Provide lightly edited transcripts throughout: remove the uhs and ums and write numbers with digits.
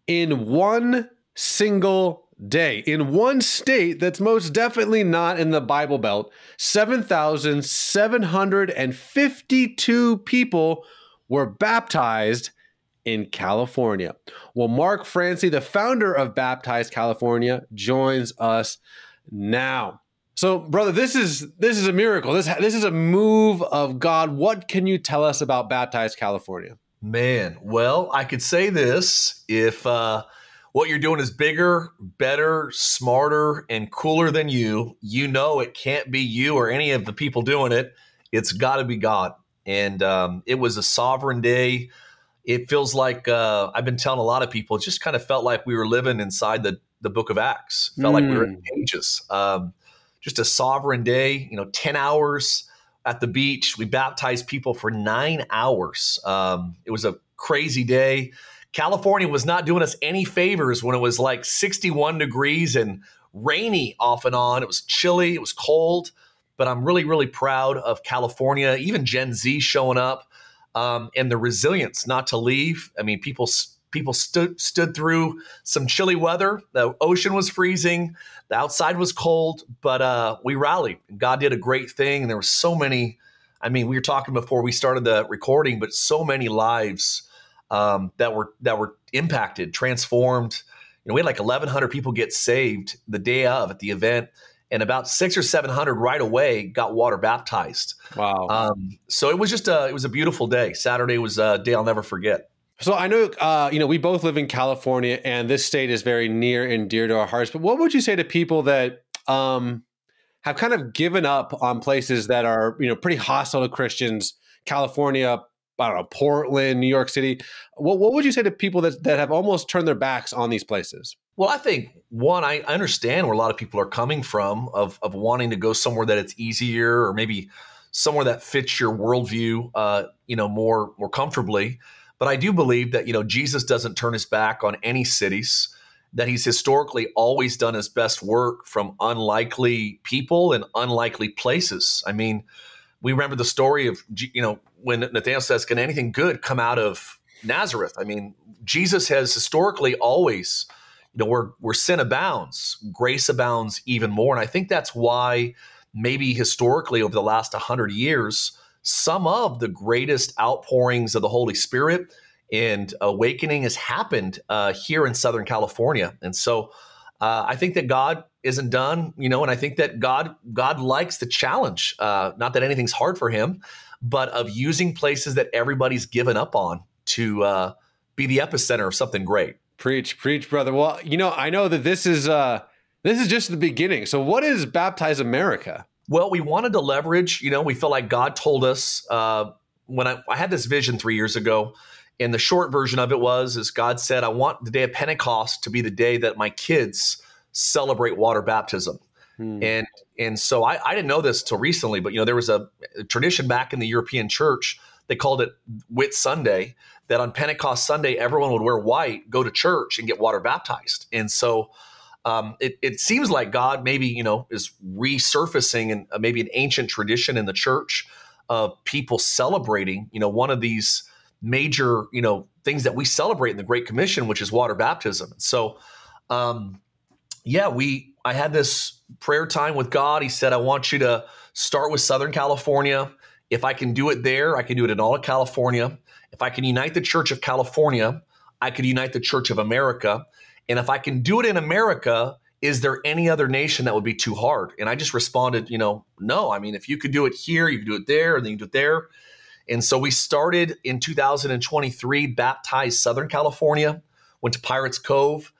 in one single day, in one state that's most definitely not in the Bible Belt, 7,752 people were baptized in California. Well, Mark Francey, the founder of Baptize California, joins us now. So, brother, this is a miracle. This is a move of God. What can you tell us about Baptize California? Man, well, I could say this. If what you're doing is bigger, better, smarter, and cooler than you, you know it can't be you or any of the people doing it. It's got to be God. And it was a sovereign day. It feels like I've been telling a lot of people, it just kind of felt like we were living inside the book of Acts. Felt like we were in pages. Just a sovereign day, 10 hours at the beach. We baptized people for 9 hours. It was a crazy day. California was not doing us any favors when it was like 61 degrees and rainy off and on. It was chilly. It was cold. But I'm really, really proud of California, even Gen Z showing up, and the resilience not to leave. I mean, people stood through some chilly weather. The ocean was freezing. The outside was cold, but we rallied. God did a great thing. And there were so many, we were talking before we started the recording, but so many lives that were impacted, transformed. We had like 1,100 people get saved the day of at the event, and about 600 or 700 right away got water baptized. Wow. So it was it was a beautiful day. Saturday was a day I'll never forget. So I know, we both live in California, and this state is very near and dear to our hearts. But what would you say to people that have kind of given up on places that are, pretty hostile to Christians? California, I don't know, Portland, New York City. What would you say to people that have almost turned their backs on these places? Well, I think, one, I understand where a lot of people are coming from of wanting to go somewhere that it's easier, or maybe somewhere that fits your worldview, more comfortably. But I do believe that, Jesus doesn't turn his back on any cities, that he's historically always done his best work from unlikely people and unlikely places. I mean, we remember the story of, when Nathanael says, can anything good come out of Nazareth? I mean, Jesus has historically always, where sin abounds, grace abounds even more. And I think that's why maybe historically over the last 100 years, some of the greatest outpourings of the Holy Spirit and awakening has happened here in Southern California. And so I think that God isn't done, and I think that God likes the challenge, not that anything's hard for him, but of using places that everybody's given up on to be the epicenter of something great. Preach, brother. Well, I know that this is just the beginning. So what is Baptize America? Well, we wanted to leverage, we felt like God told us when I had this vision 3 years ago, and the short version of it is God said, I want the day of Pentecost to be the day that my kids celebrate water baptism. And so I didn't know this till recently, but, there was a tradition back in the European church. They called it Whit Sunday, that on Pentecost Sunday, everyone would wear white, go to church and get water baptized. And so it seems like God maybe, is resurfacing and maybe an ancient tradition in the church of people celebrating, one of these major, things that we celebrate in the Great Commission, which is water baptism. So, I had this prayer time with God. He said, I want you to start with Southern California. If I can do it there, I can do it in all of California. If I can unite the Church of California, I could unite the Church of America. And if I can do it in America, is there any other nation that would be too hard? And I just responded, no. I mean, if you could do it here, you could do it there, and then you do it there. And so we started in 2023, baptized Southern California, went to Pirates Cove.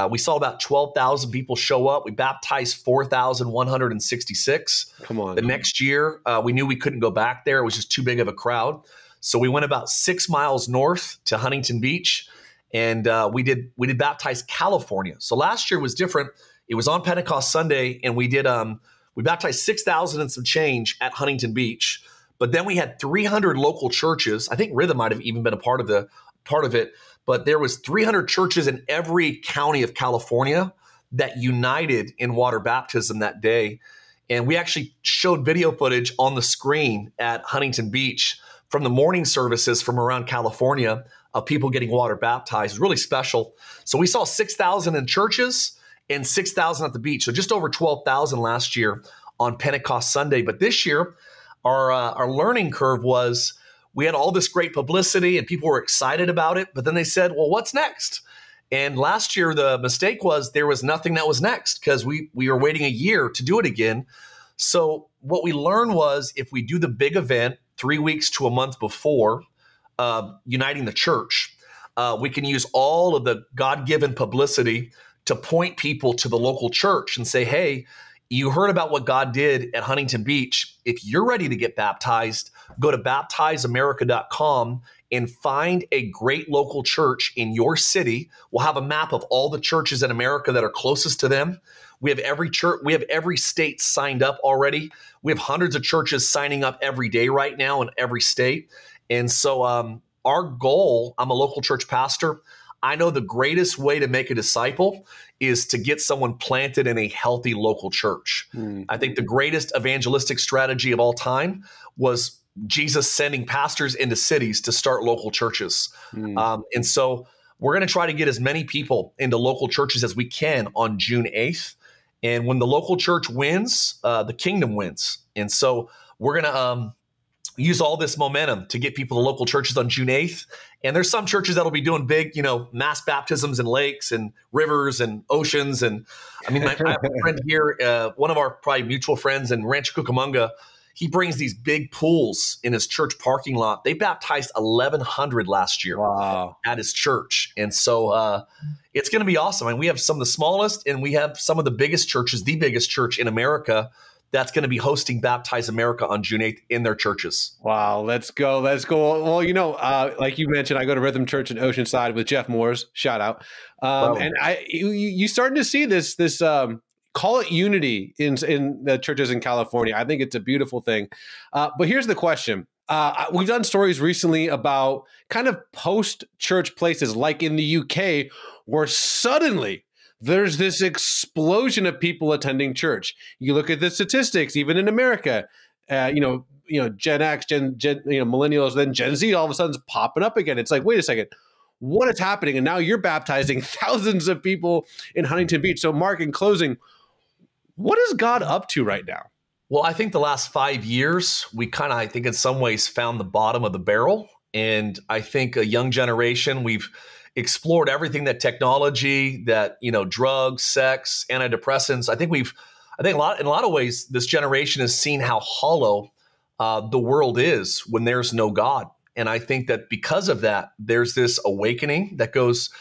We saw about 12,000 people show up. We baptized 4,166. Come on. The next year, we knew we couldn't go back there. It was just too big of a crowd. So we went about 6 miles north to Huntington Beach, and we did Baptize California. So last year was different. It was on Pentecost Sunday, and we baptized 6,000 and some change at Huntington Beach. But then we had 300 local churches. I think Rhythm might have even been a part of it. But there was 300 churches in every county of California that united in water baptism that day. And we actually showed video footage on the screen at Huntington Beach from the morning services from around California of people getting water baptized. It was really special. So we saw 6,000 in churches and 6,000 at the beach. So just over 12,000 last year on Pentecost Sunday. But this year, our learning curve was we had all this great publicity and people were excited about it. But then they said, well, what's next? And last year, the mistake was there was nothing that was next because we were waiting a year to do it again. So what we learned was if we do the big event 3 weeks to a month before, uniting the church, we can use all of the God-given publicity to point people to the local church and say, hey, you heard about what God did at Huntington Beach. If you're ready to get baptized, go to baptizeamerica.com and find a great local church in your city. We'll have a map of all the churches in America that are closest to them. We have every church, we have every state signed up already. We have hundreds of churches signing up every day right now in every state. And so our goal, I'm a local church pastor. I know the greatest way to make a disciple is to get someone planted in a healthy local church. I think the greatest evangelistic strategy of all time was Jesus sending pastors into cities to start local churches. And so we're going to try to get as many people into local churches as we can on June 8th. And when the local church wins, the kingdom wins. And so we're going to use all this momentum to get people to local churches on June 8th. And there's some churches that'll be doing big, mass baptisms in lakes and rivers and oceans. And I mean, I have a friend here, one of our probably mutual friends in Rancho Cucamonga. He brings these big pools in his church parking lot. They baptized 1,100 last year at his church. And so it's going to be awesome. I mean, we have some of the smallest and we have some of the biggest churches, the biggest church in America that's going to be hosting Baptize America on June 8th in their churches. Wow, let's go. Let's go. Well, like you mentioned, I go to Rhythm Church in Oceanside with Jeff Moores. Shout out. And you starting to see this call it unity in the churches in California. I think it's a beautiful thing. But here's the question. We've done stories recently about kind of post-church places like in the UK where suddenly there's this explosion of people attending church. You look at the statistics, even in America, Gen X, millennials, then Gen Z all of a sudden is popping up again. It's like, wait a second, what is happening? And now you're baptizing thousands of people in Huntington Beach. So Mark, in closing, what is God up to right now? Well, I think the last 5 years, we I think in some ways found the bottom of the barrel. And I think a young generation, we've explored everything that technology, that, drugs, sex, antidepressants. I think in a lot of ways, this generation has seen how hollow the world is when there's no God. And I think that because of that, there's this awakening that goes,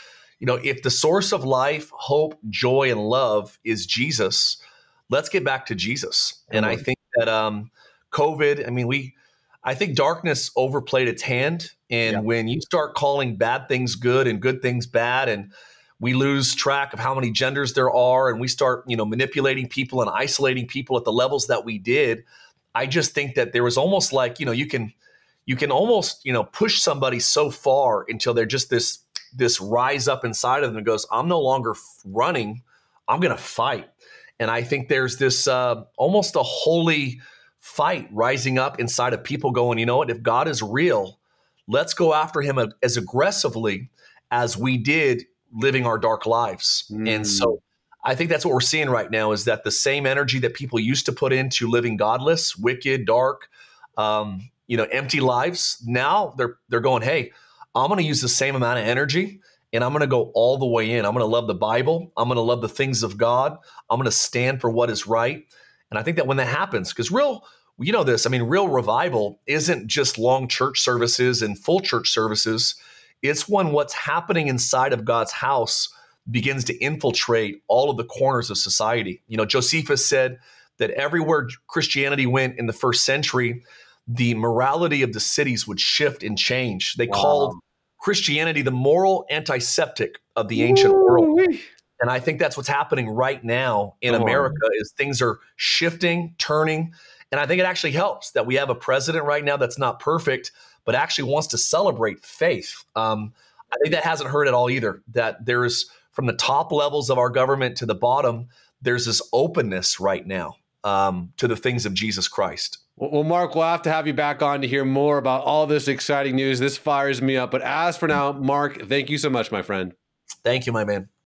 if the source of life, hope, joy, and love is Jesus, let's get back to Jesus. And I think that COVID, I think darkness overplayed its hand. And when you start calling bad things good and good things bad, and we lose track of how many genders there are, and we start, manipulating people and isolating people at the levels that we did, I just think that there was almost like, you can almost, push somebody so far until they're just this rise up inside of them and goes, I'm no longer running, I'm going to fight. And I think there's this almost a holy fight rising up inside of people going, you know what, if God is real, let's go after him as aggressively as we did living our dark lives. And so I think that's what we're seeing right now is that the same energy that people used to put into living godless, wicked, dark, empty lives, now they're going, hey, I'm going to use the same amount of energy and I'm going to go all the way in. I'm going to love the Bible. I'm going to love the things of God. I'm going to stand for what is right. And I think that when that happens, because real revival isn't just long church services and full church services. It's when what's happening inside of God's house begins to infiltrate all of the corners of society. Josephus said that everywhere Christianity went in the first century, the morality of the cities would shift and change. They called Christianity the moral antiseptic of the ancient world. And I think that's what's happening right now in America is things are shifting, turning. And I think it actually helps that we have a president right now that's not perfect, but actually wants to celebrate faith. I think that hasn't hurt at all either, that there's from the top levels of our government to the bottom, there's this openness right now to the things of Jesus Christ. Well, Mark, we'll have to have you back on to hear more about all this exciting news. This fires me up. But as for now, Mark, thank you so much, my friend. Thank you, my man.